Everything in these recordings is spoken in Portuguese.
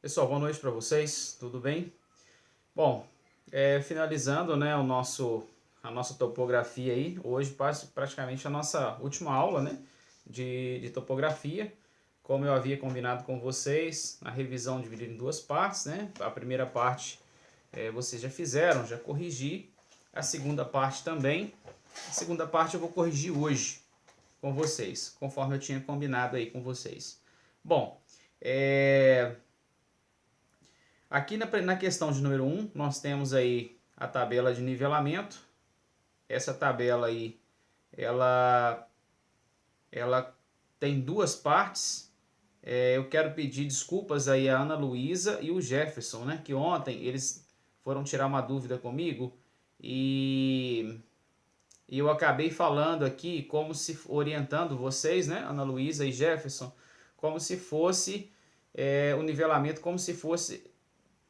Pessoal, boa noite para vocês, tudo bem? Bom, finalizando, né, a nossa topografia aí, hoje praticamente a nossa última aula, né, de topografia. Como eu havia combinado com vocês, a revisão dividida em duas partes, né? A primeira parte vocês já fizeram, já corrigi. A segunda parte também. A segunda parte eu vou corrigir hoje com vocês, conforme eu tinha combinado aí com vocês. Bom, aqui na questão de número 1, nós temos aí a tabela de nivelamento. Essa tabela aí, ela tem duas partes. Eu quero pedir desculpas aí à Ana Luísa e o Jefferson, né? Que ontem eles foram tirar uma dúvida comigo e eu acabei falando aqui como se orientando vocês, né? Ana Luísa e Jefferson, como se fosse o nivelamento, como se fosse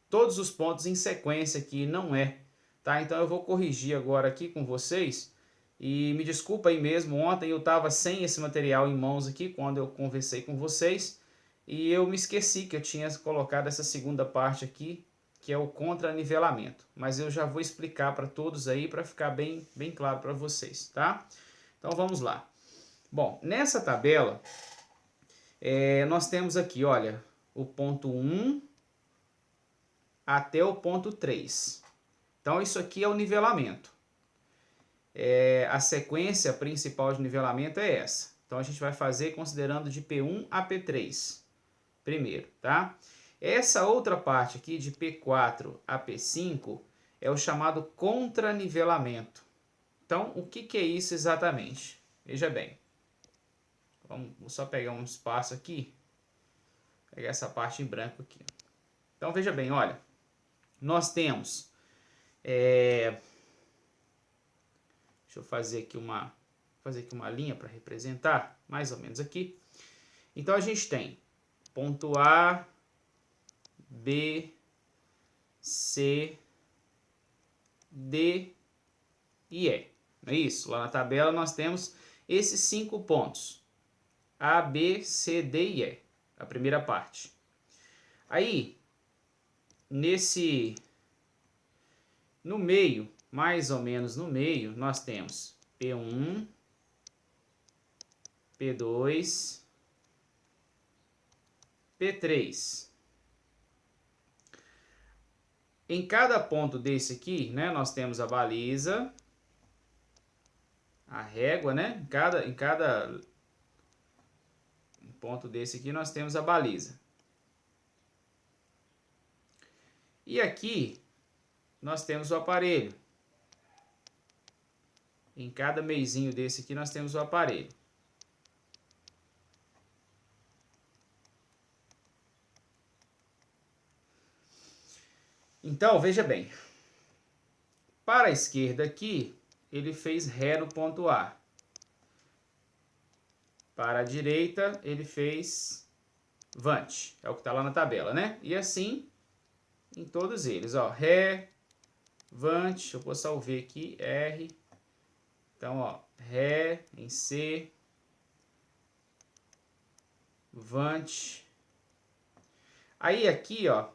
todos os pontos em sequência, que não é, tá? Então eu vou corrigir agora aqui com vocês e me desculpa aí mesmo, ontem eu estava sem esse material em mãos aqui quando eu conversei com vocês e eu me esqueci que eu tinha colocado essa segunda parte aqui, que é o contranivelamento, mas eu já vou explicar para todos aí para ficar bem claro para vocês, tá? Então vamos lá. Bom, nessa tabela nós temos aqui, olha, o ponto 1 até o ponto 3. Então, isso aqui é o nivelamento. A sequência principal de nivelamento é essa. Então, a gente vai fazer considerando de P1 a P3 primeiro, tá? Essa outra parte aqui, de P4 a P5, é o chamado contranivelamento. Então, o que é isso exatamente? Veja bem. Vou só pegar um espaço aqui. Pegar essa parte em branco aqui. Então, veja bem, olha. Nós temos... deixa eu fazer aqui uma linha para representar, mais ou menos aqui. Então, a gente tem ponto A, B, C, D e E. Não é isso? Lá na tabela nós temos esses 5 pontos. A, B, C, D e E. A primeira parte. Aí, no meio, mais ou menos no meio, nós temos P1, P2, P3. Em cada ponto desse aqui, né, nós temos a baliza, a régua, né? Em cada ponto desse aqui nós temos a baliza. E aqui nós temos o aparelho. Em cada meizinho desse aqui nós temos o aparelho. Então, veja bem. Para a esquerda aqui, ele fez Ré no ponto A. Para a direita, ele fez Vant. É o que está lá na tabela, né? E assim, em todos eles. Ó, Ré, Vant, eu vou salvar aqui, R. Então, ó, Ré em C, Vant. Aí aqui, ó,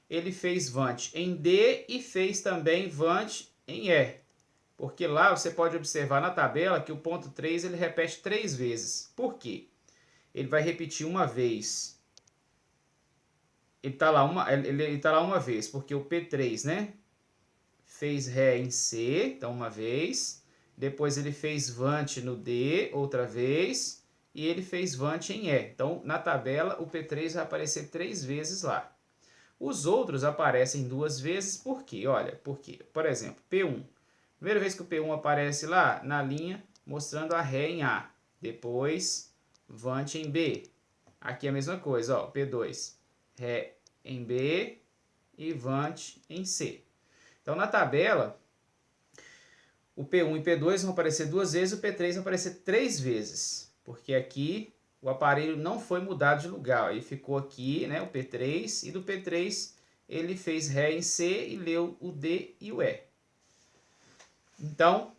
ele fez Vant em D e fez também Vant em E. Porque lá você pode observar na tabela que o ponto 3 ele repete 3 vezes. Por quê? Ele vai repetir uma vez. Ele está lá uma vez, porque o P3, né? Fez Ré em C, então uma vez. Depois ele fez Vant no D, outra vez. E ele fez Vant em E. Então, na tabela, o P3 vai aparecer 3 vezes lá. Os outros aparecem 2 vezes, por quê? Olha, por quê? Por exemplo, P1. Primeira vez que o P1 aparece lá, na linha, mostrando a Ré em A. Depois, Vant em B. Aqui é a mesma coisa, ó, P2. Ré em B e Vant em C. Então, na tabela, o P1 e P2 vão aparecer 2 vezes, o P3 vai aparecer 3 vezes. Porque aqui o aparelho não foi mudado de lugar. Ele ficou aqui, né, o P3, e do P3 ele fez Ré em C e leu o D e o E. Então,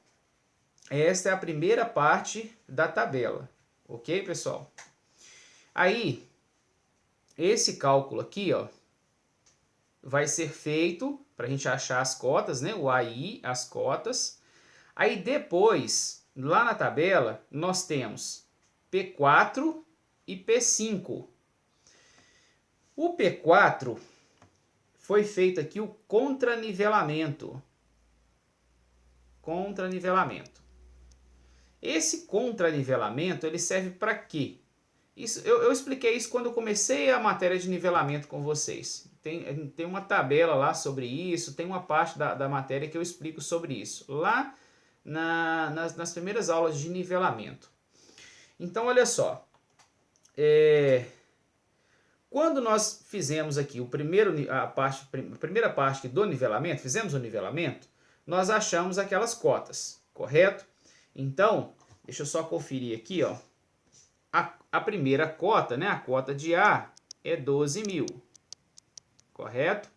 esta é a primeira parte da tabela. Ok, pessoal? Aí, esse cálculo aqui, ó, vai ser feito para a gente achar as cotas, né? O AI, as cotas. Aí depois, lá na tabela, nós temos P4 e P5. O P4 foi feito aqui o contranivelamento. Contranivelamento. Esse contranivelamento, ele serve para quê? Eu expliquei isso quando eu comecei a matéria de nivelamento com vocês. Tem uma tabela lá sobre isso, tem uma parte da matéria que eu explico sobre isso. Lá nas primeiras aulas de nivelamento. Então, olha só. Quando nós fizemos aqui a primeira parte do nivelamento, fizemos o nivelamento, nós achamos aquelas cotas, correto? Então, deixa eu só conferir aqui, ó. A primeira cota, né, a cota de A, é 12 mil, correto?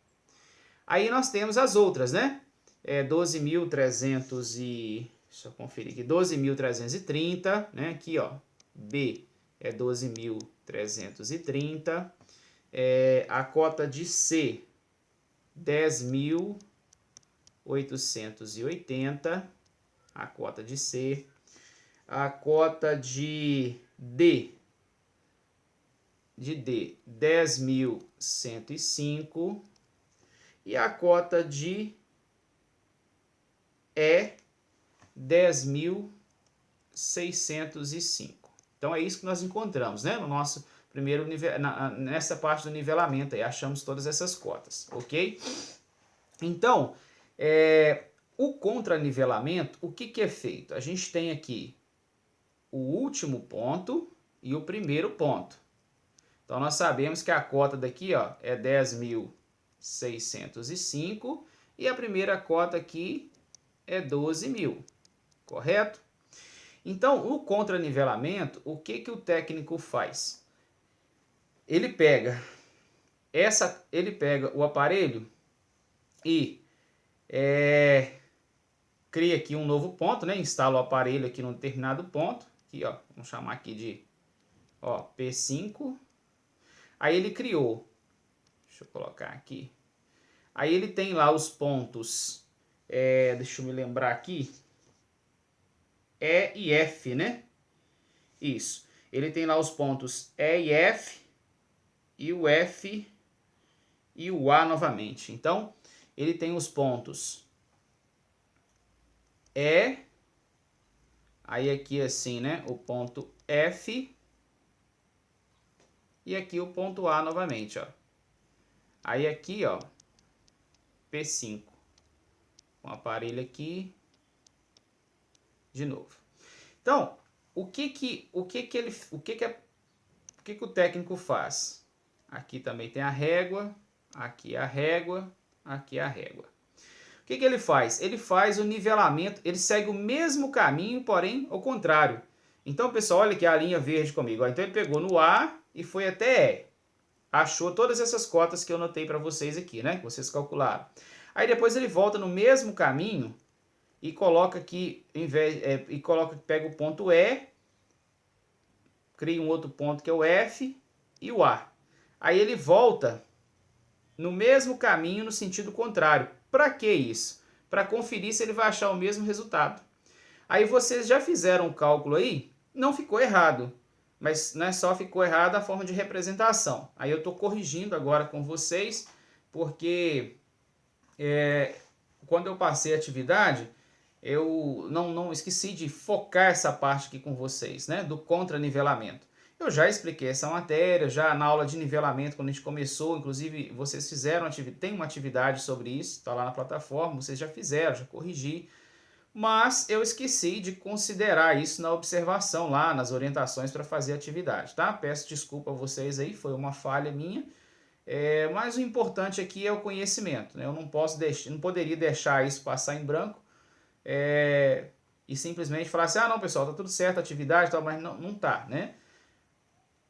Aí nós temos as outras, né? 12.300 e... Deixa eu conferir aqui, 12.330, né? Aqui, ó, B é 12.330. A cota de C, 10.880, a cota de C. A cota de D, 10.105. E a cota de E, 10.605. Então é isso que nós encontramos, né? No nosso primeiro nessa parte do nivelamento aí, achamos todas essas cotas, ok? Então, o contranivelamento, o que é feito? A gente tem aqui o último ponto e o primeiro ponto. Então, nós sabemos que a cota daqui, ó, é 10.605 e a primeira cota aqui é 12 mil, correto? Então, o contranivelamento, o que o técnico faz? Ele pega o aparelho e cria aqui um novo ponto, né? Instala o aparelho aqui num determinado ponto, aqui, ó, vamos chamar aqui de, ó, P5. Aí ele criou, deixa eu colocar aqui. Aí ele tem lá os pontos, deixa eu me lembrar aqui, E e F, né? Isso. Ele tem lá os pontos E e F, e o F e o A novamente. Então, ele tem os pontos E, aí aqui assim, né? O ponto F, e aqui o ponto A novamente, ó. Aí aqui, ó, P5. Com o aparelho aqui, de novo. Então, o que o técnico faz? Aqui também tem a régua, aqui a régua, aqui a régua. O que ele faz? Ele faz o nivelamento, ele segue o mesmo caminho, porém ao contrário. Então, pessoal, olha aqui a linha verde comigo. Então, ele pegou no A e foi até E. Achou todas essas cotas que eu notei para vocês aqui, né? Que vocês calcularam. Aí depois ele volta no mesmo caminho e coloca aqui, pega o ponto E, cria um outro ponto que é o F e o A. Aí ele volta no mesmo caminho no sentido contrário. Para que isso? Para conferir se ele vai achar o mesmo resultado. Aí vocês já fizeram o cálculo aí, não ficou errado, mas não é só ficou errado a forma de representação. Aí eu estou corrigindo agora com vocês, porque quando eu passei a atividade, eu não esqueci de focar essa parte aqui com vocês, né, do contranivelamento. Eu já expliquei essa matéria, já na aula de nivelamento, quando a gente começou, inclusive vocês fizeram, tem uma atividade sobre isso, está lá na plataforma, vocês já fizeram, já corrigi, mas eu esqueci de considerar isso na observação lá, nas orientações para fazer a atividade, tá? Peço desculpa a vocês aí, foi uma falha minha, mas o importante aqui é o conhecimento, né? Eu não poderia deixar isso passar em branco, e simplesmente falar assim, não, pessoal, tá tudo certo a atividade, mas não tá, né?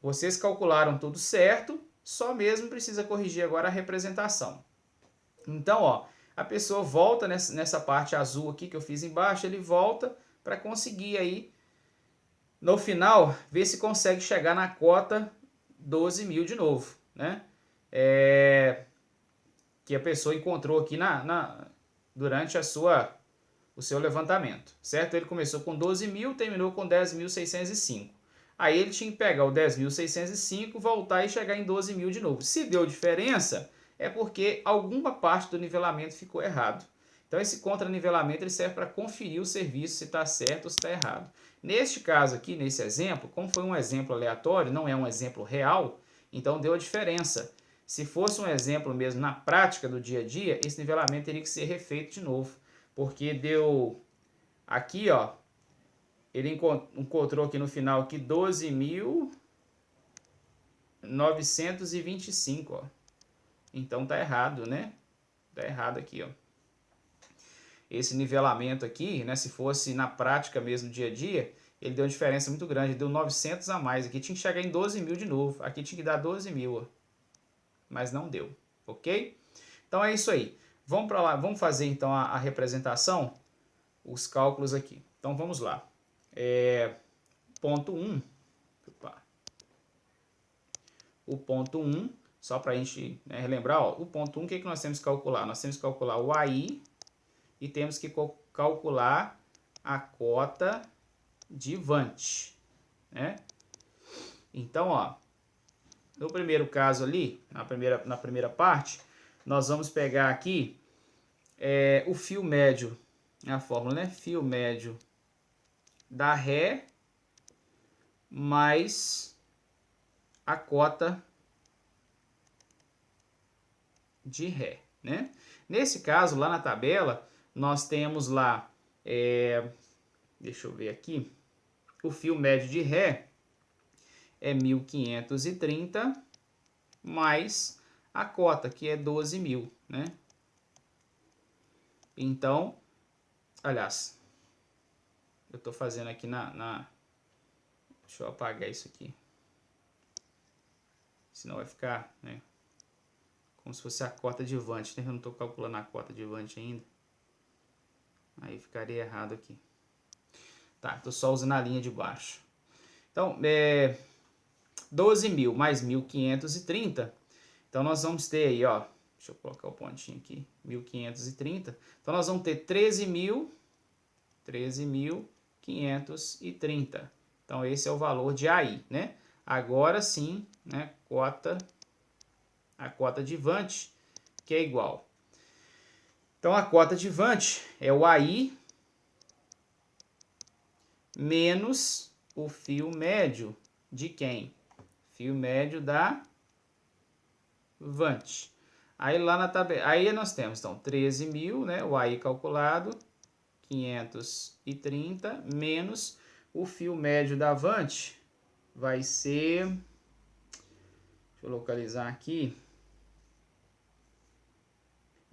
Vocês calcularam tudo certo, só mesmo precisa corrigir agora a representação. Então, ó, a pessoa volta nessa parte azul aqui que eu fiz embaixo, ele volta para conseguir aí, no final, ver se consegue chegar na cota 12 mil de novo, né? O que a pessoa encontrou aqui durante o seu levantamento, certo? Ele começou com 12 mil, terminou com 10.605. Aí ele tinha que pegar o 10.605, voltar e chegar em 12 mil de novo. Se deu diferença, é porque alguma parte do nivelamento ficou errado. Então esse contranivelamento ele serve para conferir o serviço se está certo ou se está errado. Neste caso aqui, nesse exemplo, como foi um exemplo aleatório, não é um exemplo real, então deu a diferença. Se fosse um exemplo mesmo na prática do dia a dia, esse nivelamento teria que ser refeito de novo. Porque deu aqui, ó, ele encontrou aqui no final aqui 12.925, ó. Então tá errado, né? Tá errado aqui, ó. Esse nivelamento aqui, né, se fosse na prática mesmo, dia a dia, ele deu uma diferença muito grande, deu 900 a mais. Aqui tinha que chegar em 12 mil de novo, aqui tinha que dar 12 mil, ó. Mas não deu, ok? Então é isso aí. Vamos para lá, vamos fazer então a representação, os cálculos aqui. Então vamos lá. Ponto 1. O ponto 1, só para a gente, né, relembrar, ó, o ponto 1, o que nós temos que calcular? Nós temos que calcular o AI e temos que calcular a cota de Vant, né? Então, ó, no primeiro caso ali, na primeira parte, nós vamos pegar aqui o fio médio, a fórmula, né? Fio médio da Ré mais a cota de Ré, né? Nesse caso, lá na tabela, nós temos lá, deixa eu ver aqui, o fio médio de Ré é 1.530 mais a cota, que é 12 mil, né? Então, aliás, eu estou fazendo aqui deixa eu apagar isso aqui, senão vai ficar, né, como se fosse a cota de Vant, né? Eu não estou calculando a cota de Vant ainda, aí ficaria errado aqui. Tá, estou só usando a linha de baixo. Então, 12 mil mais 1.530, então nós vamos ter aí, ó, deixa eu colocar o pontinho aqui, 1.530, então nós vamos ter 13.530. Então esse é o valor de AI, né? Agora sim, né, a cota de Vant, que é igual. Então a cota de Vant é o AI menos o fio médio de quem? Fio médio da Vant. Aí lá na tabela, aí nós temos então 13 mil, né, o AI calculado, 530 menos o fio médio da Vant vai ser, deixa eu localizar aqui,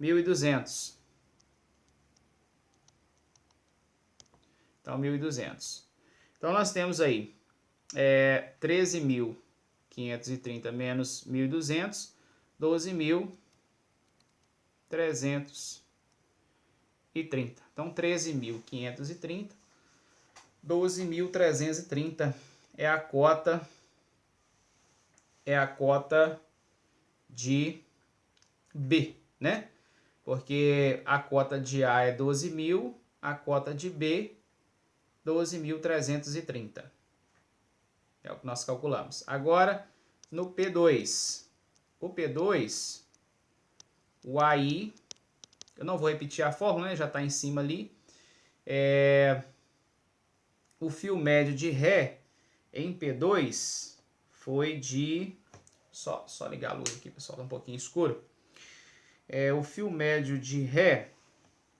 1.200. Então 1.200. Então nós temos aí 13.530 menos 1.200, 12.330. Então 13.530, 12.330 é a cota de B, né? Porque a cota de A é 12 mil, a cota de B 12.330. É o que nós calculamos. Agora, no P2. O P2, o AI, eu não vou repetir a fórmula, né? Já está em cima ali. O fio médio de Ré em P2 foi de... Só ligar a luz aqui, pessoal, está um pouquinho escuro. O fio médio de Ré,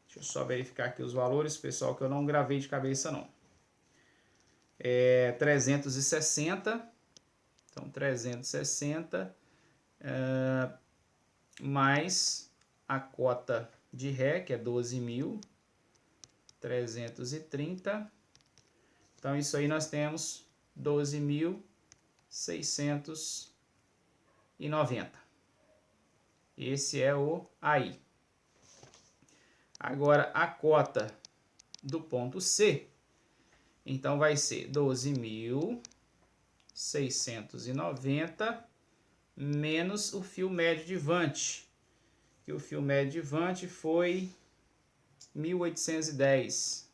deixa eu só verificar aqui os valores, pessoal, que eu não gravei de cabeça, não. 360, então 360 mais a cota de Ré, que é 12.330. Então isso aí nós temos 12.690. Esse é o AI. Agora a cota do ponto C, então vai ser 12.690 menos o fio médio de Vant, que o fio médio de Vant foi 1810.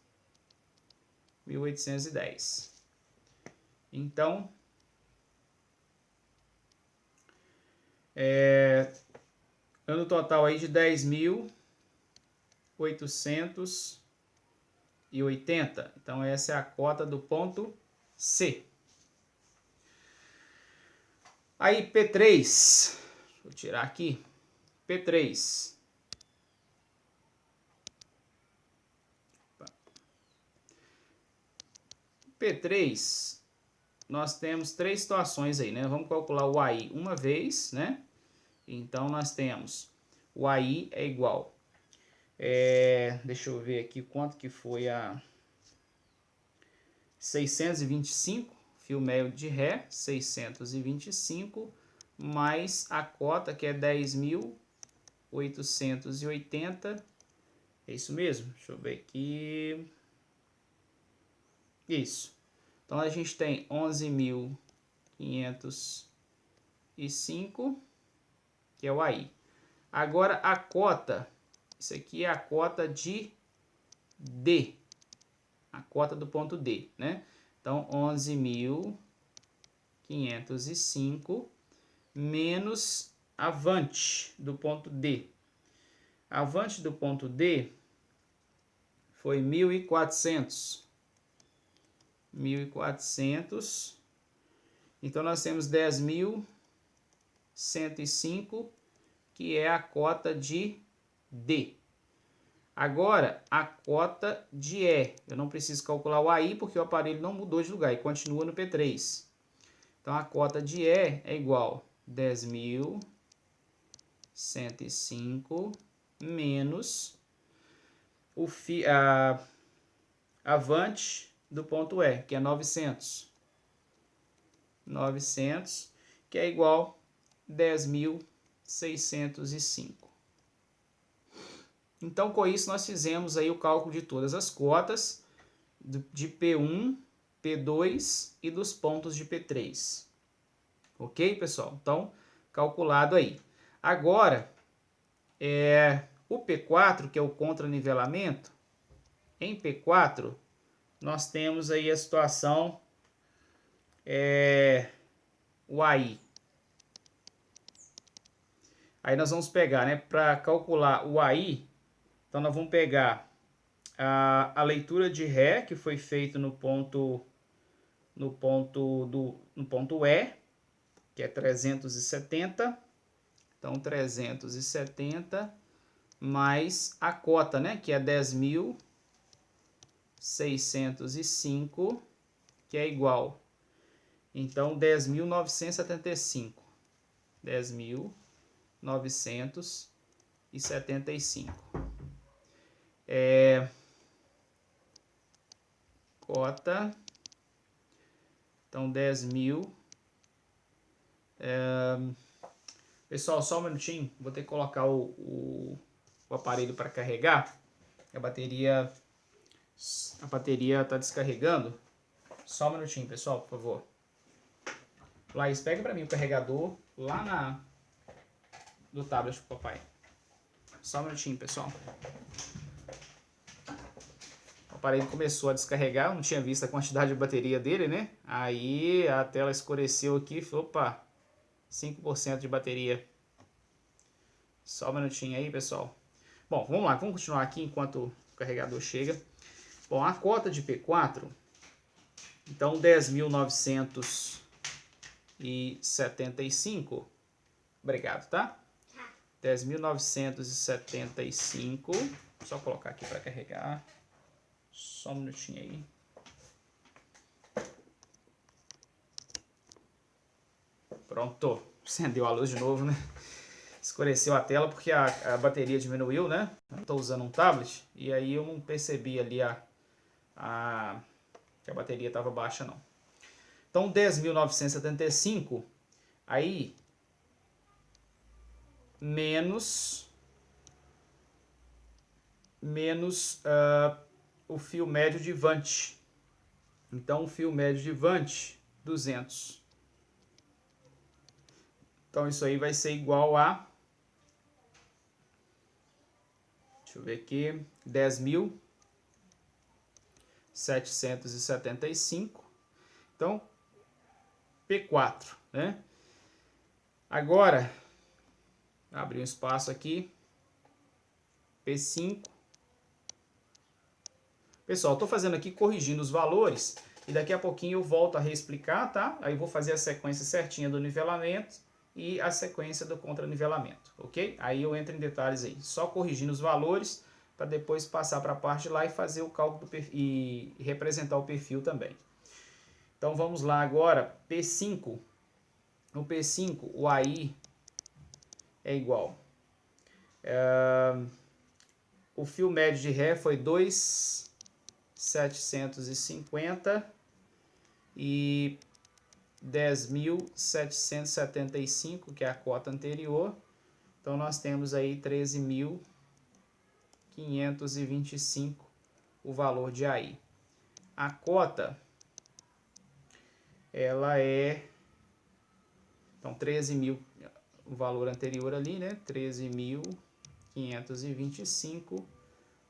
1810. Então, ano total aí de 10.880. Então, essa é a cota do ponto C. Aí, P3. Vou tirar aqui. P3. P3, nós temos três situações aí, né? Vamos calcular o AI uma vez, né? Então, nós temos o AI é igual. Deixa eu ver aqui quanto que foi a 625, fio médio de Ré, 625, mais a cota que é 10.880. É isso mesmo? Deixa eu ver aqui. Isso. Então, a gente tem 11.505, que é o AI. Agora, a cota, isso aqui é a cota de D, a cota do ponto D, né? Então, 11.505 menos a Vant do ponto D. A Vant do ponto D foi 1.400. 1.400. Então, nós temos 10.105, que é a cota de D. Agora, a cota de E. Eu não preciso calcular o AI, porque o aparelho não mudou de lugar e continua no P3. Então, a cota de E é igual a 10.105 menos a Vant do ponto E, que é 900. 900, que é igual a 10.605. Então, com isso, nós fizemos aí o cálculo de todas as cotas de P1, P2 e dos pontos de P3. Ok, pessoal? Então, calculado aí. Agora, o P4, que é o contranivelamento, em P4, nós temos aí a situação, o AI. Aí nós vamos pegar, né, para calcular o AI, então nós vamos pegar a leitura de Ré, que foi feito no ponto E, que é 370. Então, 370 mais a cota, né, que é 10.605, que é igual. Então, 10.975. 10.975. Cota. Então, 10.000. Pessoal, só um minutinho. Vou ter que colocar o aparelho para carregar. A bateria está descarregando. Só um minutinho, pessoal, por favor. Laís, pega para mim o carregador lá do tablet pro papai. Só um minutinho, pessoal. O aparelho começou a descarregar, eu não tinha visto a quantidade de bateria dele, né? Aí a tela escureceu aqui e falou, opa, 5% de bateria. Só um minutinho aí, pessoal. Bom, vamos lá, vamos continuar aqui enquanto o carregador chega. Bom, a cota de P4, então 10.975. Obrigado, tá? 10.975. Só colocar aqui para carregar. Só um minutinho aí. Pronto. Acendeu a luz de novo, né? Escureceu a tela porque a bateria diminuiu, né? Eu estou usando um tablet e aí eu não percebi ali que a bateria estava baixa, não. Então, 10.975, aí menos o fio médio de Vant. Então, o fio médio de Vant, 200. Então, isso aí vai ser igual a Deixa eu ver aqui, 10.775. Então, P4, né? Agora, abrir um espaço aqui, P5. Pessoal, estou fazendo aqui corrigindo os valores e daqui a pouquinho eu volto a reexplicar, tá? Aí eu vou fazer a sequência certinha do nivelamento e a sequência do contranivelamento, ok? Aí eu entro em detalhes aí, só corrigindo os valores para depois passar para a parte de lá e fazer o cálculo do perfil, e representar o perfil também. Então vamos lá agora, P5. No P5, o AI é igual. O fio médio de Ré foi 2.750 e 10.775, que é a cota anterior. Então nós temos aí 13.525 o valor de AI. A cota, ela é, então 13.000, o valor anterior ali, né? 13.525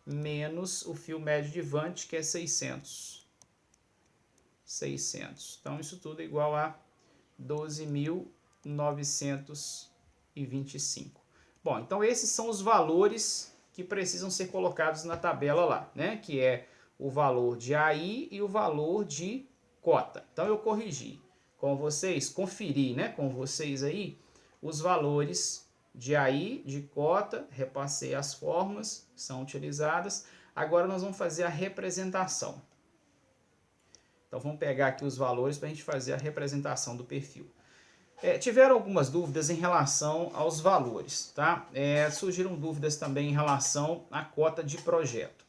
menos o fio médio de Vant, que é 600. Então isso tudo é igual a 12.925. Bom, então esses são os valores que precisam ser colocados na tabela lá, né? Que é o valor de AI e o valor de cota. Então eu corrigi com vocês, conferi, né, com vocês aí os valores de AI, de cota, repassei as fórmulas que são utilizadas. Agora nós vamos fazer a representação. Então vamos pegar aqui os valores para a gente fazer a representação do perfil. Tiveram algumas dúvidas em relação aos valores, tá? Surgiram dúvidas também em relação à cota de projeto.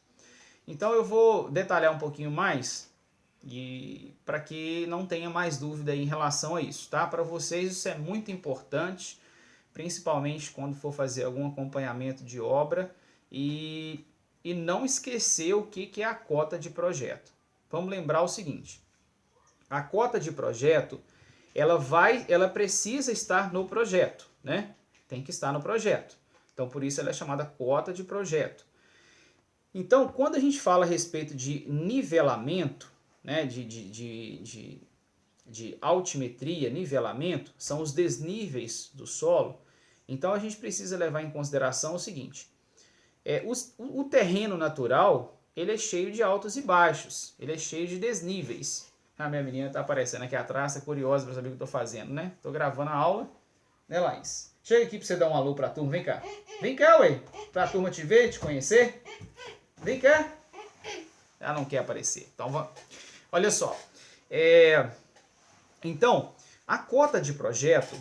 Então eu vou detalhar um pouquinho mais para que não tenha mais dúvida em relação a isso, tá? Para vocês isso é muito importante, principalmente quando for fazer algum acompanhamento de obra e não esquecer o que é a cota de projeto. Vamos lembrar o seguinte, a cota de projeto, ela precisa estar no projeto, né? Tem que estar no projeto. Então, por isso ela é chamada cota de projeto. Então, quando a gente fala a respeito de nivelamento, né, de altimetria, nivelamento, são os desníveis do solo. Então, a gente precisa levar em consideração o seguinte, o terreno natural, ele é cheio de altos e baixos, ele é cheio de desníveis. A minha menina está aparecendo aqui atrás, está curiosa para saber o que eu estou fazendo, né? Estou gravando a aula, né, Laís? Chega aqui para você dar um alô para a turma, vem cá. Vem cá, ué, para a turma te ver, te conhecer. Vem cá. Ela não quer aparecer. Então, olha só. Então, a cota de projeto,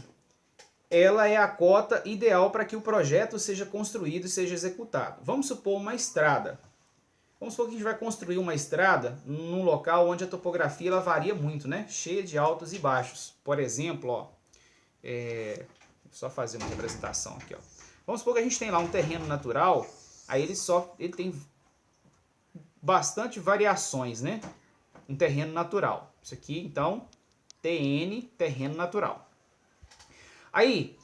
ela é a cota ideal para que o projeto seja construído e seja executado. Vamos supor uma estrada. Vamos supor que a gente vai construir uma estrada num local onde a topografia ela varia muito, né? Cheia de altos e baixos. Por exemplo, ó, só fazer uma representação aqui, ó. Vamos supor que a gente tem lá um terreno natural, aí ele tem bastante variações, né? Um terreno natural. Isso aqui, então, TN, terreno natural. Aí,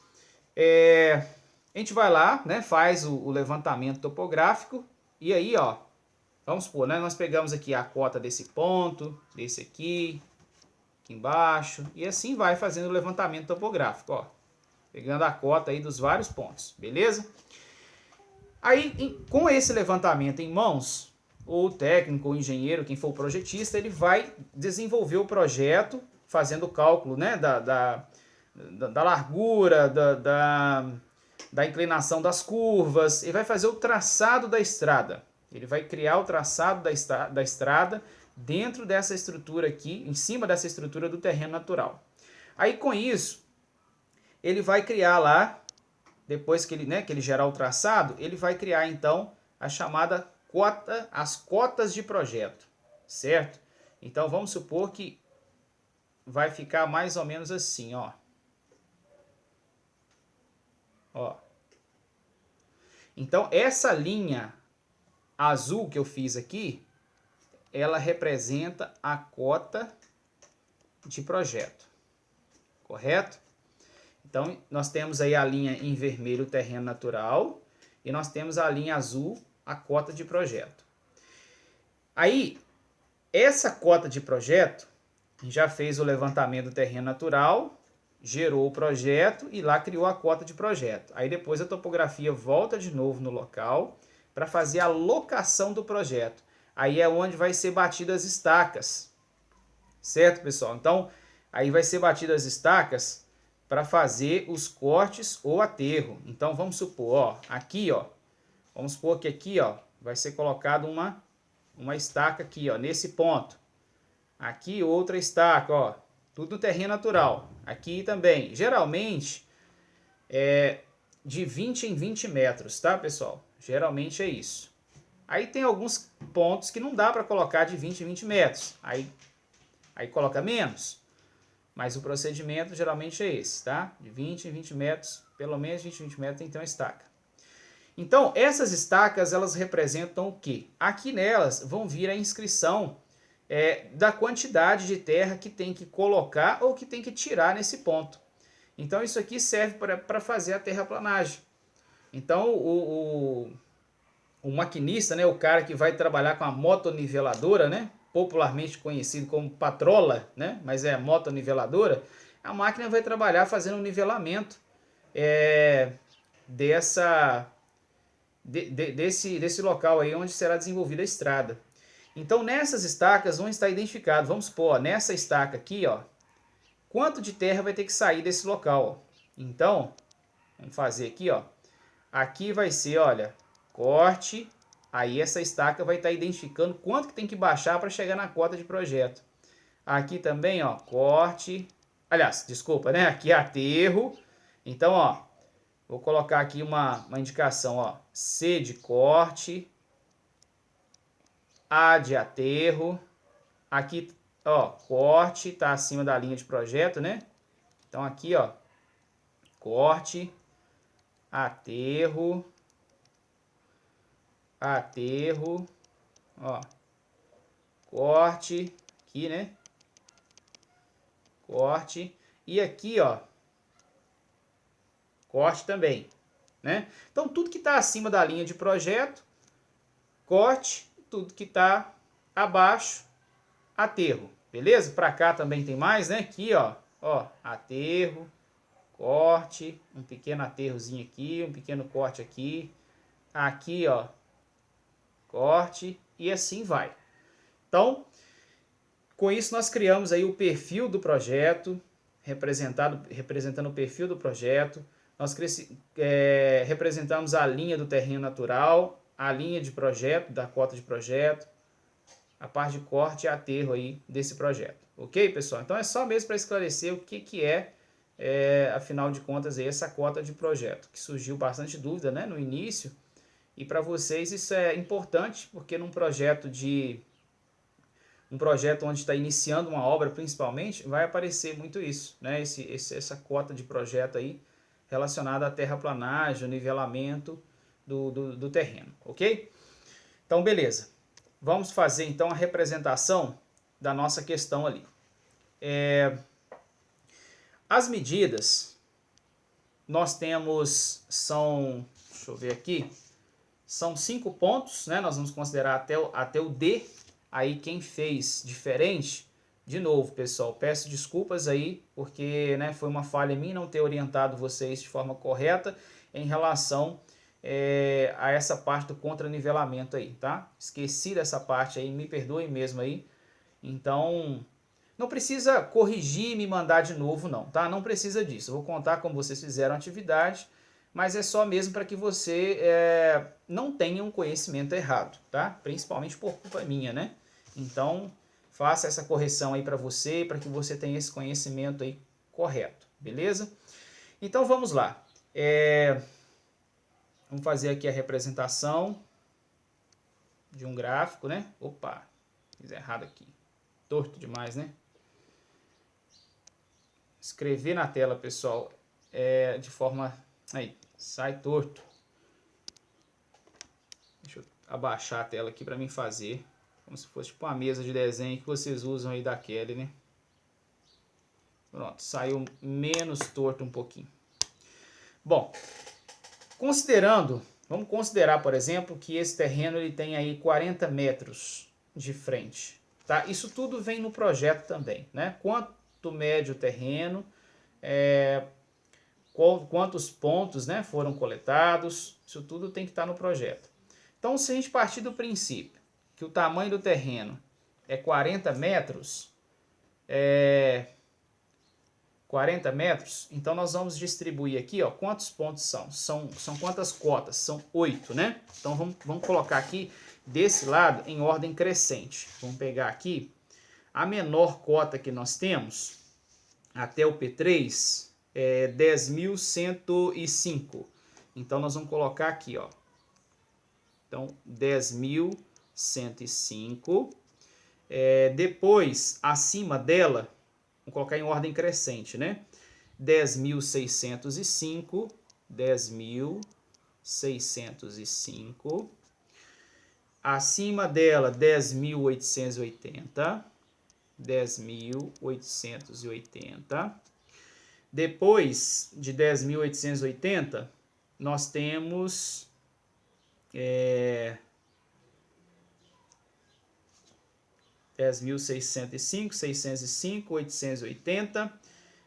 a gente vai lá, né? Faz o levantamento topográfico e aí, ó, vamos supor, né? Nós pegamos aqui a cota desse ponto, desse aqui embaixo, e assim vai fazendo o levantamento topográfico, ó. Pegando a cota aí dos vários pontos, beleza? Aí, com esse levantamento em mãos, o técnico, o engenheiro, quem for o projetista, ele vai desenvolver o projeto, fazendo o cálculo, né, da largura, da inclinação das curvas, e vai fazer o traçado da estrada. Ele vai criar o traçado da estrada dentro dessa estrutura aqui, em cima dessa estrutura do terreno natural. Aí com isso, ele vai criar lá, depois que ele gerar o traçado, ele vai criar então a chamada cota, as cotas de projeto, certo? Então vamos supor que vai ficar mais ou menos assim, ó. Ó. Então essa linha azul que eu fiz aqui, ela representa a cota de projeto, correto? Então, nós temos aí a linha em vermelho, o terreno natural, e nós temos a linha azul, a cota de projeto. Aí, essa cota de projeto já fez o levantamento do terreno natural, gerou o projeto e lá criou a cota de projeto. Aí depois a topografia volta de novo no local para fazer a locação do projeto. Aí é onde vai ser batidas as estacas, certo, pessoal? Então, aí vai ser batidas as estacas para fazer os cortes ou aterro. Então, vamos supor, ó, aqui, ó, vamos supor que aqui, ó, vai ser colocado uma estaca aqui, ó, nesse ponto. Aqui outra estaca, ó, tudo no terreno natural. Aqui também, geralmente é de 20 em 20 metros, tá, pessoal? Geralmente é isso. Aí tem alguns pontos que não dá para colocar de 20 em 20 metros. Aí coloca menos. Mas o procedimento geralmente é esse, tá? De 20 em 20 metros, pelo menos 20 em 20 metros tem que ter uma estaca. Então, essas estacas, elas representam o quê? Aqui nelas vão vir a inscrição da quantidade de terra que tem que colocar ou que tem que tirar nesse ponto. Então, isso aqui serve para fazer a terraplanagem. Então, o maquinista, né, o cara que vai trabalhar com a motoniveladora, né, popularmente conhecido como patrola, né, mas é motoniveladora, a máquina vai trabalhar fazendo o nivelamento desse local aí onde será desenvolvida a estrada. Então, nessas estacas vão estar identificados, vamos supor, ó, nessa estaca aqui, ó, quanto de terra vai ter que sair desse local. Ó. Então, vamos fazer aqui, ó, aqui vai ser, olha, corte, aí essa estaca vai estar identificando quanto que tem que baixar para chegar na cota de projeto. Aqui também, ó, corte, aliás, desculpa, né, aqui é aterro, então, ó, vou colocar aqui uma indicação, ó, C de corte, A de aterro, aqui, ó, corte, tá acima da linha de projeto, né? Então aqui, ó, corte, aterro, ó, corte, aqui, né? Corte, e aqui, ó, corte também, né? Então tudo que tá acima da linha de projeto, corte, tudo que tá abaixo, aterro, beleza? Para cá também tem mais, né? Aqui, ó, aterro, corte, um pequeno aterrozinho aqui, um pequeno corte aqui, aqui, ó, corte e assim vai. Então, com isso nós criamos aí o perfil do projeto, representando o perfil do projeto. Nós representamos a linha do terreno natural, a linha de projeto, da cota de projeto, a parte de corte e aterro aí desse projeto. Ok, pessoal? Então é só mesmo para esclarecer o que é, afinal de contas, aí, essa cota de projeto, que surgiu bastante dúvida, né, no início, e para vocês isso é importante, porque num projeto onde está iniciando uma obra, principalmente, vai aparecer muito isso, né, essa cota de projeto aí relacionada à terraplanagem, ao nivelamento do terreno, ok? Então, beleza. Vamos fazer então a representação da nossa questão ali. As medidas, nós temos, deixa eu ver aqui, são 5 pontos, né? Nós vamos considerar até o D. Aí quem fez diferente, de novo, pessoal, peço desculpas aí, porque, né, foi uma falha minha não ter orientado vocês de forma correta em relação a essa parte do contranivelamento aí, tá? Esqueci dessa parte aí, me perdoem mesmo aí. Então, não precisa corrigir e me mandar de novo não, tá? Não precisa disso. Eu vou contar como vocês fizeram a atividade, mas é só mesmo para que você não tenha um conhecimento errado, tá? Principalmente por culpa minha, né? Então, faça essa correção aí para você, para que você tenha esse conhecimento aí correto, beleza? Então, vamos lá. Vamos fazer aqui a representação de um gráfico, né? Opa, fiz errado aqui. Torto demais, né? Escrever na tela, pessoal, de forma... Aí, sai torto. Deixa eu abaixar a tela aqui para mim fazer. Como se fosse tipo uma mesa de desenho que vocês usam aí da Kelly, né? Pronto, saiu menos torto um pouquinho. Bom, considerando Vamos considerar, por exemplo, que esse terreno ele tem aí 40 metros de frente. Tá? Isso tudo vem no projeto também, né? Quanto mede o terreno, quantos pontos, né, foram coletados, isso tudo tem que estar no projeto. Então, se a gente partir do princípio que o tamanho do terreno é 40 metros, 40 metros, então nós vamos distribuir aqui, ó, quantos pontos são? São quantas cotas? São 8, né? Então vamos colocar aqui desse lado em ordem crescente. Vamos pegar aqui a menor cota que nós temos até o P3 é 10.105. Então nós vamos colocar aqui, ó. Então 10.105. Depois, acima dela, vamos colocar em ordem crescente, né? 10.605, 10.605. Acima dela, 10.880, 10.880. Depois de 10.880, nós temos 10.605, 605, 880.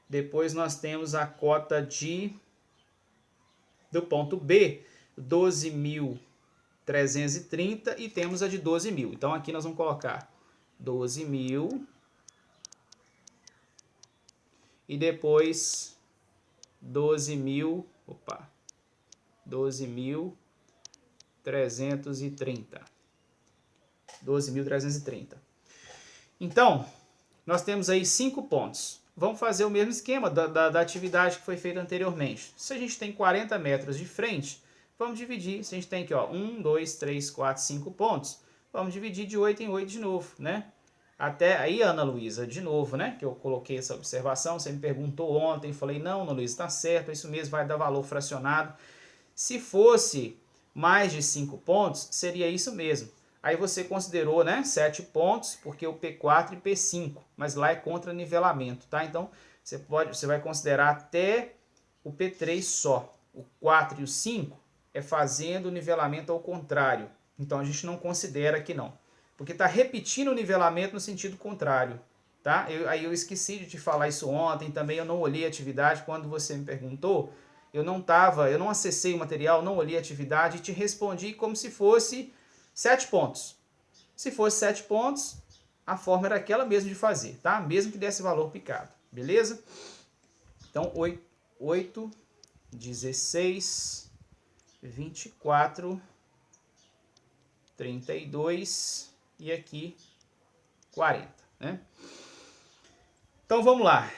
Depois nós temos a cota do ponto B, 12.330 e temos a de 12.000. Então aqui nós vamos colocar 12.000 e depois 12.330. 12.330. Então, nós temos aí 5 pontos. Vamos fazer o mesmo esquema da atividade que foi feita anteriormente. Se a gente tem 40 metros de frente, vamos dividir. Se a gente tem aqui, ó, 1, 2, 3, 4, 5 pontos, vamos dividir de 8 em 8 de novo, né? Até aí, Ana Luísa, de novo, né? Que eu coloquei essa observação, você me perguntou ontem, falei, não, Ana Luísa, está certo, isso mesmo, vai dar valor fracionado. Se fosse mais de 5 pontos, seria isso mesmo. Aí você considerou, né, 7 pontos, porque o P4 e P5, mas lá é contra nivelamento, tá? Então, você vai considerar até o P3 só. O 4 e o 5 é fazendo o nivelamento ao contrário. Então, a gente não considera aqui não. Porque está repetindo o nivelamento no sentido contrário, tá? Aí eu esqueci de te falar isso ontem, também eu não olhei a atividade quando você me perguntou. Eu não acessei o material, não olhei a atividade e te respondi como se fosse 7 pontos. Se fosse 7 pontos, a forma era aquela mesmo de fazer, tá? Mesmo que desse valor picado, beleza? Então, 8, 16, 24, 32 e aqui 40, né? Então, vamos lá.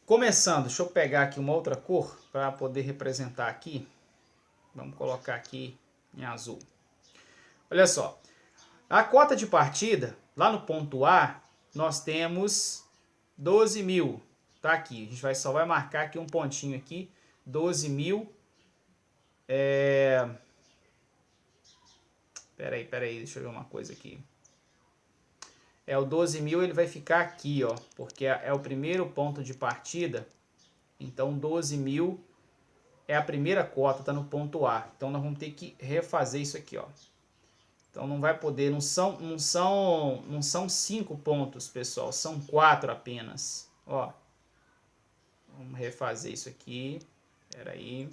Começando, deixa eu pegar aqui uma outra cor para poder representar aqui. Vamos colocar aqui em azul. Olha só, a cota de partida, lá no ponto A, nós temos 12.000. Tá aqui, a gente só vai marcar aqui um pontinho aqui, 12.000. Peraí, deixa eu ver uma coisa aqui. O 12.000 ele vai ficar aqui, ó, porque é o primeiro ponto de partida. Então 12.000 é a primeira cota, tá no ponto A. Então nós vamos ter que refazer isso aqui, ó. Então não vai poder, não são 5 pontos, pessoal, são 4 apenas, ó. Vamos refazer isso aqui. Espera aí.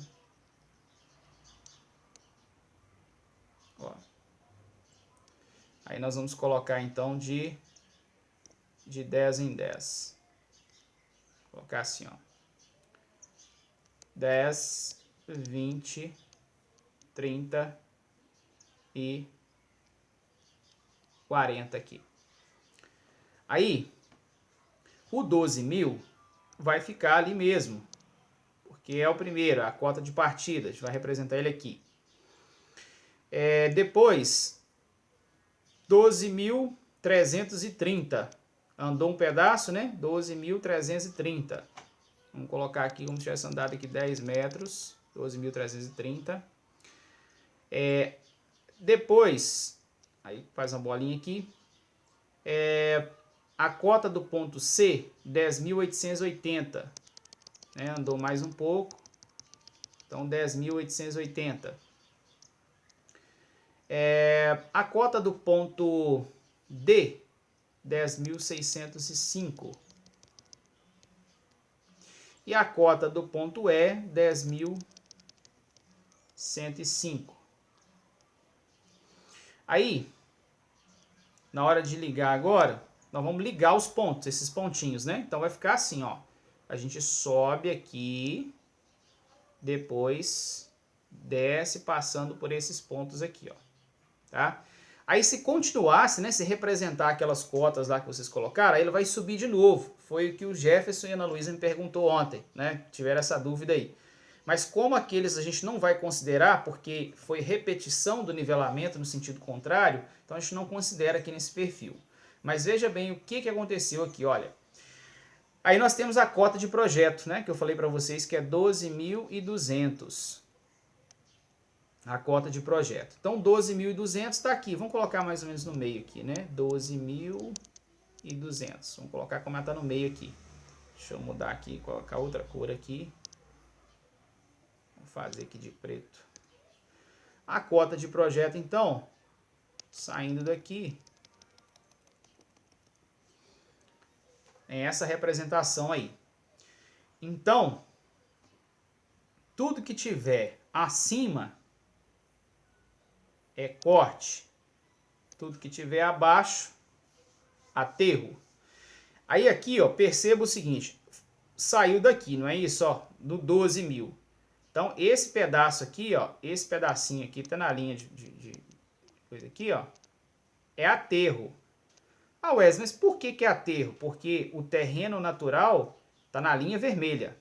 Ó. Aí nós vamos colocar então de 10 em 10. Vou colocar assim, ó. 10, 20, 30 e 40 aqui. Aí, o 12.000 vai ficar ali mesmo, porque é o primeiro, a cota de partida, a gente vai representar ele aqui. Depois, 12.330, andou um pedaço, né? 12.330. Vamos colocar aqui como se tivesse andado aqui 10 metros, 12.330. Depois, aí faz uma bolinha aqui, a cota do ponto C, 10.880. né? Andou mais um pouco. Então, 10.880. A cota do ponto D, 10.605. E a cota do ponto E, 10.105. Aí, na hora de ligar agora, nós vamos ligar os pontos, esses pontinhos, né? Então vai ficar assim, ó. A gente sobe aqui, depois desce passando por esses pontos aqui, ó. Tá? Aí se continuasse, né, se representar aquelas cotas lá que vocês colocaram, aí ele vai subir de novo. Foi o que o Jefferson e a Ana Luísa me perguntou ontem, né? Tiveram essa dúvida aí. Mas como aqueles a gente não vai considerar, porque foi repetição do nivelamento no sentido contrário, então a gente não considera aqui nesse perfil. Mas veja bem o que aconteceu aqui, olha. Aí nós temos a cota de projeto, né, que eu falei para vocês que é 12.200. A cota de projeto. Então, 12.200 está aqui. Vamos colocar mais ou menos no meio aqui, né? 12.200. Vamos colocar como ela está no meio aqui. Deixa eu mudar aqui, colocar outra cor aqui. Vou fazer aqui de preto. A cota de projeto, então, saindo daqui, é essa representação aí. Então, tudo que tiver acima é corte, tudo que tiver abaixo, aterro. Aí aqui, ó, perceba o seguinte, saiu daqui, não é isso, ó, do 12.000. Então, esse pedaço aqui, ó, esse pedacinho aqui, tá na linha de coisa aqui, ó, é aterro. Ah, Wesley, mas por que é aterro? Porque o terreno natural tá na linha vermelha,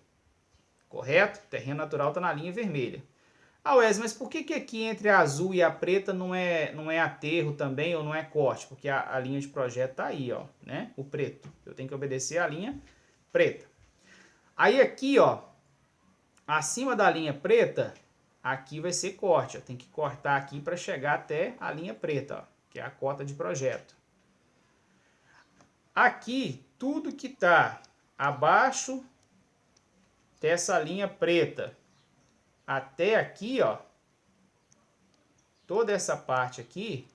correto? O terreno natural tá na linha vermelha. Ah, Wesley, mas por que aqui entre a azul e a preta não é aterro também ou não é corte? Porque a linha de projeto tá aí, ó, né? O preto. Eu tenho que obedecer a linha preta. Aí aqui, ó, acima da linha preta, aqui vai ser corte. Ó. Tem que cortar aqui para chegar até a linha preta, ó, que é a cota de projeto. Aqui, tudo que tá abaixo dessa linha preta, até aqui, ó, toda essa parte aqui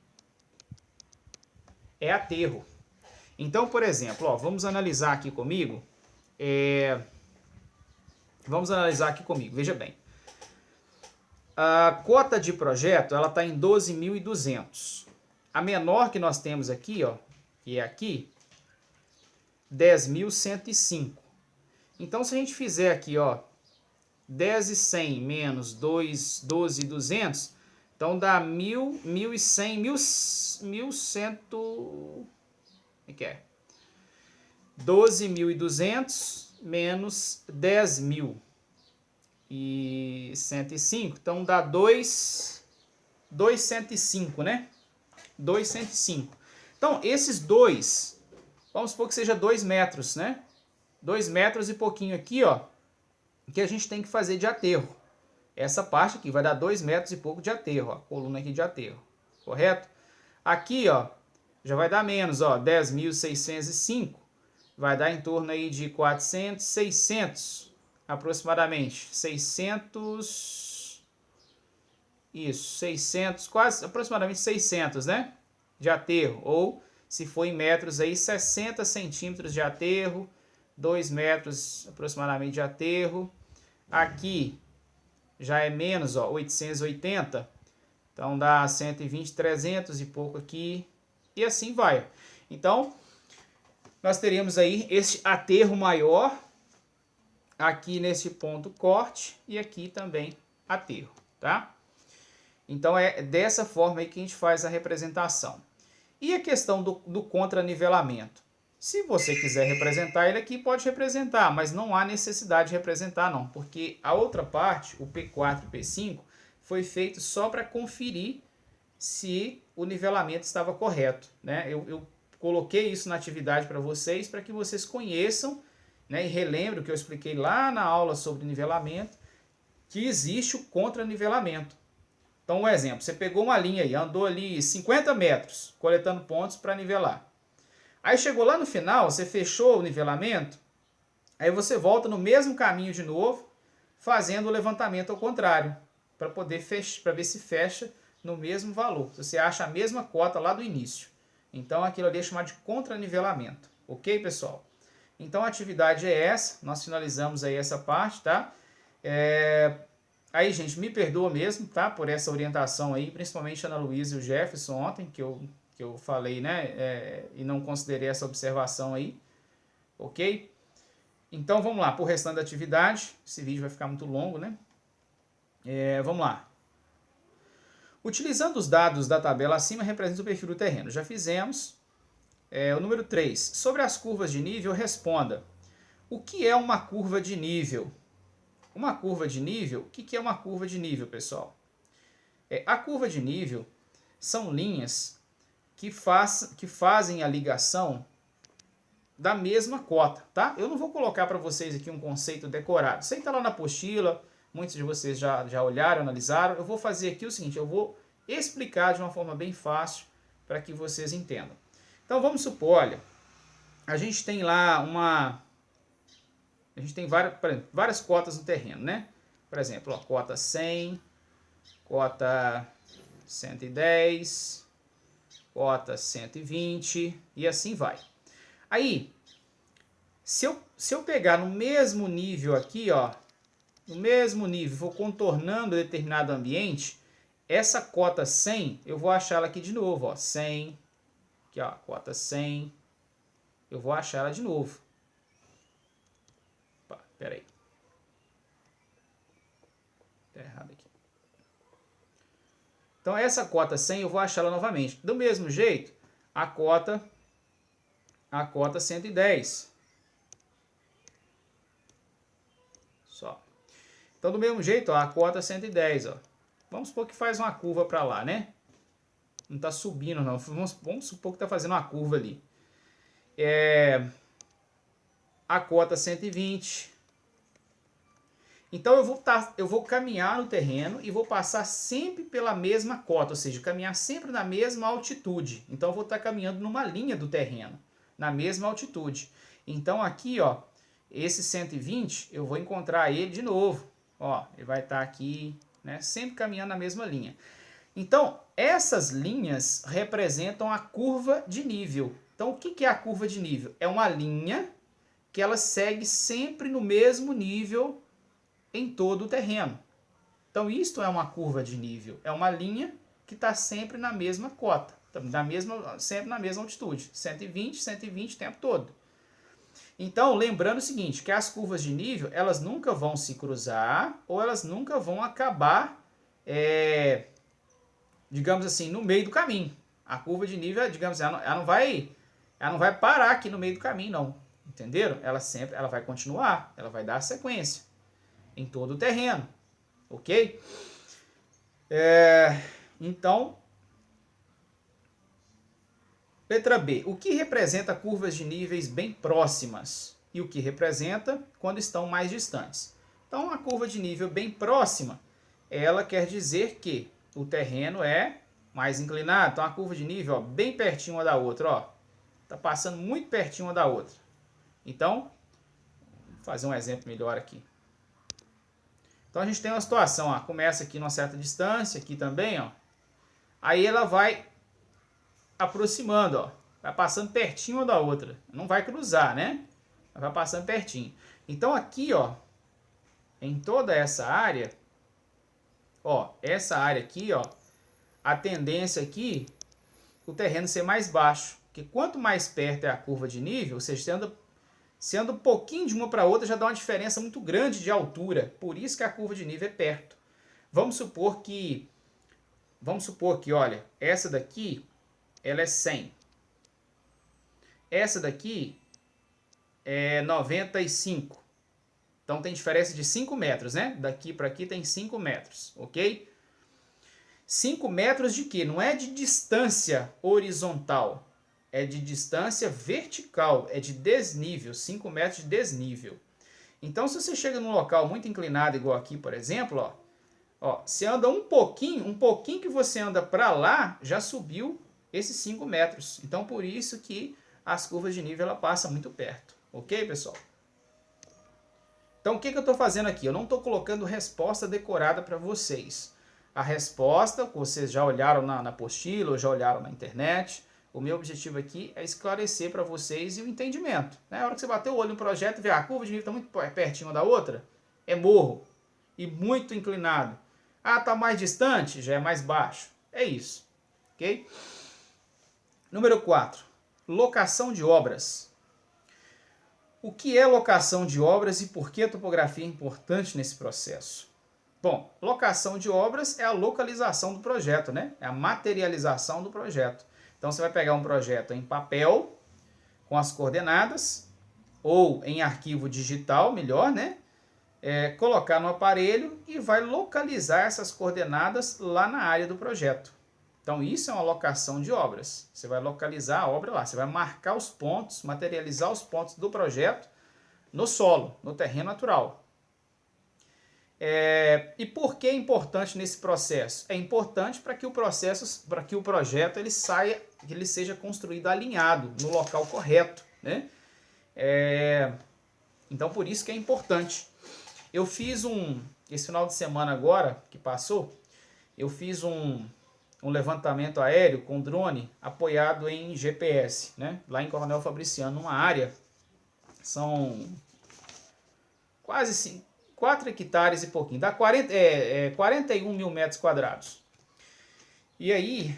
é aterro. Então, por exemplo, ó, vamos analisar aqui comigo. Veja bem. A cota de projeto, ela está em 12.200. A menor que nós temos aqui, ó, que é aqui, 10.105. Então, se a gente fizer aqui, ó, 10.100 menos 12.200, então dá 1.100, 1.100, o que é? 12.200 menos 10.105, então dá 2.105, né? 2.105. Então, esses dois, vamos supor que seja 2 metros, né? 2 metros e pouquinho aqui, ó, que a gente tem que fazer de aterro. Essa parte aqui vai dar 2 metros e pouco de aterro, ó, a coluna aqui de aterro, correto? Aqui, ó, já vai dar menos, ó, 10.605, vai dar em torno aí de 400, 600, aproximadamente, 600, isso, 600, quase, aproximadamente 600, né, de aterro, ou, se for em metros aí, 60 centímetros de aterro, 2 metros aproximadamente de aterro. Aqui já é menos, ó, 880, então dá 120, 300 e pouco aqui, e assim vai. Então, nós teríamos aí esse aterro maior, aqui nesse ponto corte, e aqui também aterro, tá? Então, é dessa forma aí que a gente faz a representação. E a questão do contranivelamento? Se você quiser representar ele aqui, pode representar, mas não há necessidade de representar não, porque a outra parte, o P4 e P5, foi feito só para conferir se o nivelamento estava correto, né? Eu coloquei isso na atividade para vocês conheçam, né, e relembrem o que eu expliquei lá na aula sobre nivelamento, que existe o contranivelamento. Então, um exemplo, você pegou uma linha aí, andou ali 50 metros, coletando pontos para nivelar. Aí chegou lá no final, você fechou o nivelamento, Aí você volta no mesmo caminho de novo, fazendo o levantamento ao contrário, para poder para ver se fecha no mesmo valor. Se você acha a mesma cota lá do início. Então aquilo ali é chamado de contranivelamento. Ok, pessoal? Então a atividade é essa. Nós finalizamos aí essa parte, tá? Aí, gente, me perdoa mesmo, tá? Por essa orientação aí, principalmente a Ana Luísa e o Jefferson ontem, que eu falei, né? E não considerei essa observação aí. Ok? Então vamos lá, por restante da atividade. Esse vídeo vai ficar muito longo, né? Vamos lá. Utilizando os dados da tabela acima, representa o perfil do terreno. Já fizemos. O número 3. Sobre as curvas de nível, responda. O que é uma curva de nível? Uma curva de nível, o que é uma curva de nível, pessoal? A curva de nível são linhas que fazem a ligação da mesma cota, tá? Eu não vou colocar para vocês aqui um conceito decorado. Isso aí está lá na apostila, muitos de vocês já olharam, analisaram. Eu vou fazer aqui o seguinte, eu vou explicar de uma forma bem fácil para que vocês entendam. Então vamos supor, olha, a gente tem lá a gente tem várias cotas no terreno, né? Por exemplo, ó, cota 100, cota 110, cota 120 e assim vai. Aí, se eu pegar no mesmo nível aqui, ó, no mesmo nível, vou contornando determinado ambiente, essa cota 100, eu vou achar ela aqui de novo, ó, 100, aqui ó, cota 100, eu vou achar ela de novo. Opa, peraí. Tá errado aqui. Então essa cota 100 eu vou achar ela novamente. Do mesmo jeito, a cota 110. Só. Então do mesmo jeito, ó, a cota 110, ó. Vamos supor que faz uma curva para lá, né? Não está subindo não. Vamos supor que está fazendo uma curva ali. A cota 120. Então eu vou caminhar no terreno e vou passar sempre pela mesma cota, ou seja, caminhar sempre na mesma altitude. Então eu vou estar caminhando numa linha do terreno, na mesma altitude. Então aqui, ó, esse 120, eu vou encontrar ele de novo. Ó, ele vai estar aqui, né, sempre caminhando na mesma linha. Então, essas linhas representam a curva de nível. Então, o que é a curva de nível? É uma linha que ela segue sempre no mesmo nível em todo o terreno. Então, isto é uma curva de nível. É uma linha que está sempre na mesma cota, sempre na mesma altitude. 120, 120 o tempo todo. Então, lembrando o seguinte, que as curvas de nível, elas nunca vão se cruzar ou elas nunca vão acabar, digamos assim, no meio do caminho. A curva de nível, digamos, ela não vai parar aqui no meio do caminho, não. Entenderam? Ela vai continuar, ela vai dar sequência em todo o terreno, ok? Então, letra B. O que representa curvas de níveis bem próximas? E o que representa quando estão mais distantes? Então, a curva de nível bem próxima, ela quer dizer que o terreno é mais inclinado. Então, a curva de nível, ó, bem pertinho uma da outra, ó. Tá passando muito pertinho uma da outra. Então, vou fazer um exemplo melhor aqui. Então a gente tem uma situação, ó, começa aqui numa certa distância, aqui também, ó. Aí ela vai aproximando, ó, vai passando pertinho uma da outra. Não vai cruzar, né? Vai passando pertinho. Então aqui, ó, em toda essa área, ó, essa área aqui, ó, a tendência aqui, o terreno ser mais baixo. Porque quanto mais perto é a curva de nível, ou seja, você anda um pouquinho de uma para outra, já dá uma diferença muito grande de altura. Por isso que a curva de nível é perto. Vamos supor que, olha, essa daqui, ela é 100. Essa daqui é 95. Então tem diferença de 5 metros, né? Daqui para aqui tem 5 metros, ok? 5 metros de quê? Não é de distância horizontal. É de distância vertical, é de desnível, 5 metros de desnível. Então, se você chega num local muito inclinado, igual aqui, por exemplo, ó, você anda um pouquinho que você anda para lá, já subiu esses 5 metros. Então, por isso que as curvas de nível ela passa muito perto. Ok, pessoal? Então, o que eu estou fazendo aqui? Eu não estou colocando resposta decorada para vocês. A resposta, que vocês já olharam na apostila ou já olharam na internet, o meu objetivo aqui é esclarecer para vocês e o entendimento. Na hora que você bater o olho no projeto e ver a curva de nível está muito pertinho uma da outra, é morro e muito inclinado. Ah, está mais distante? Já é mais baixo. É isso. Ok? Número 4. Locação de obras. O que é locação de obras e por que a topografia é importante nesse processo? Bom, locação de obras é a localização do projeto, né? É a materialização do projeto. Então você vai pegar um projeto em papel, com as coordenadas, ou em arquivo digital, melhor, né? Colocar no aparelho e vai localizar essas coordenadas lá na área do projeto. Então isso é uma locação de obras. Você vai localizar a obra lá, você vai marcar os pontos, materializar os pontos do projeto no solo, no terreno natural. E por que é importante nesse processo? É importante para que o projeto ele seja construído alinhado no local correto, né? Então por isso que é importante. Eu fiz esse final de semana agora que passou, eu fiz um levantamento aéreo com drone apoiado em GPS, né? Lá em Coronel Fabriciano, numa área, são quase 4 hectares e pouquinho, dá 41 mil metros quadrados. E aí,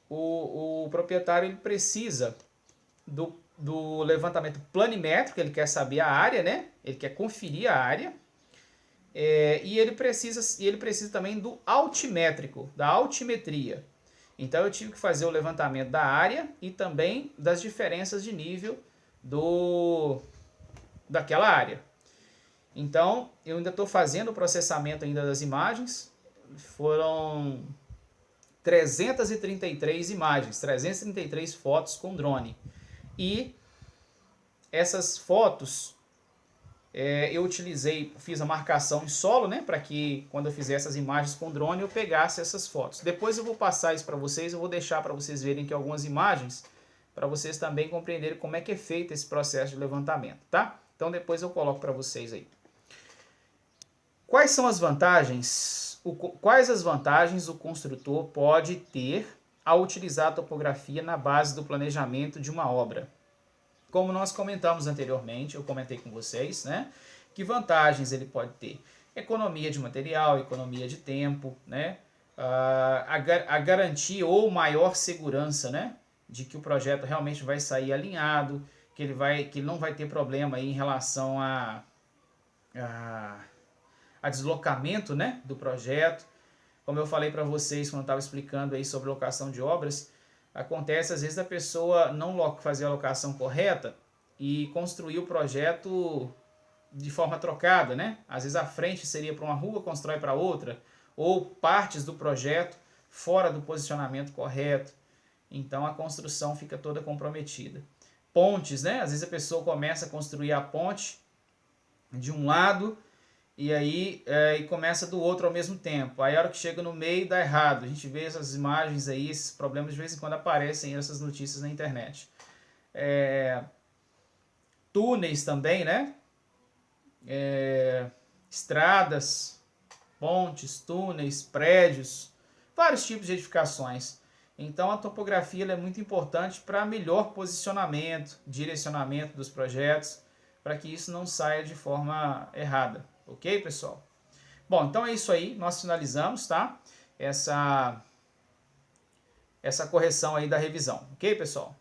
o proprietário ele precisa do levantamento planimétrico, ele quer saber a área, né? Ele quer conferir a área. E ele precisa também do altimétrico, da altimetria. Então eu tive que fazer o levantamento da área e também das diferenças de nível daquela área. Então eu ainda estou fazendo o processamento ainda das imagens. Foram 333 imagens, 333 fotos com drone. E essas fotos eu fiz a marcação em solo, né, para que quando eu fizer essas imagens com drone eu pegasse essas fotos. Depois eu vou passar isso para vocês, eu vou deixar para vocês verem aqui algumas imagens, para vocês também compreenderem como é que é feito esse processo de levantamento, tá? Então depois eu coloco para vocês aí. Quais são as vantagens? Quais as vantagens o construtor pode ter ao utilizar a topografia na base do planejamento de uma obra? Como nós comentamos anteriormente, eu comentei com vocês, né? Que vantagens ele pode ter? Economia de material, economia de tempo, né? A garantia ou maior segurança, né? De que o projeto realmente vai sair alinhado, que ele não vai ter problema aí em relação a deslocamento, né? Do projeto. Como eu falei para vocês quando eu estava explicando aí sobre locação de obras, acontece às vezes a pessoa não fazer a locação correta e construir o projeto de forma trocada, né? Às vezes a frente seria para uma rua, constrói para outra, ou partes do projeto fora do posicionamento correto. Então a construção fica toda comprometida. Pontes, né? Às vezes a pessoa começa a construir a ponte de um lado e aí e começa do outro ao mesmo tempo. Aí a hora que chega no meio dá errado. A gente vê essas imagens aí, esses problemas de vez em quando aparecem essas notícias na internet. Túneis também, né? Estradas, pontes, túneis, prédios, vários tipos de edificações. Então a topografia ela é muito importante para melhor posicionamento, direcionamento dos projetos, para que isso não saia de forma errada. Ok, pessoal? Bom, então é isso aí, nós finalizamos, tá? Essa correção aí da revisão, ok, pessoal?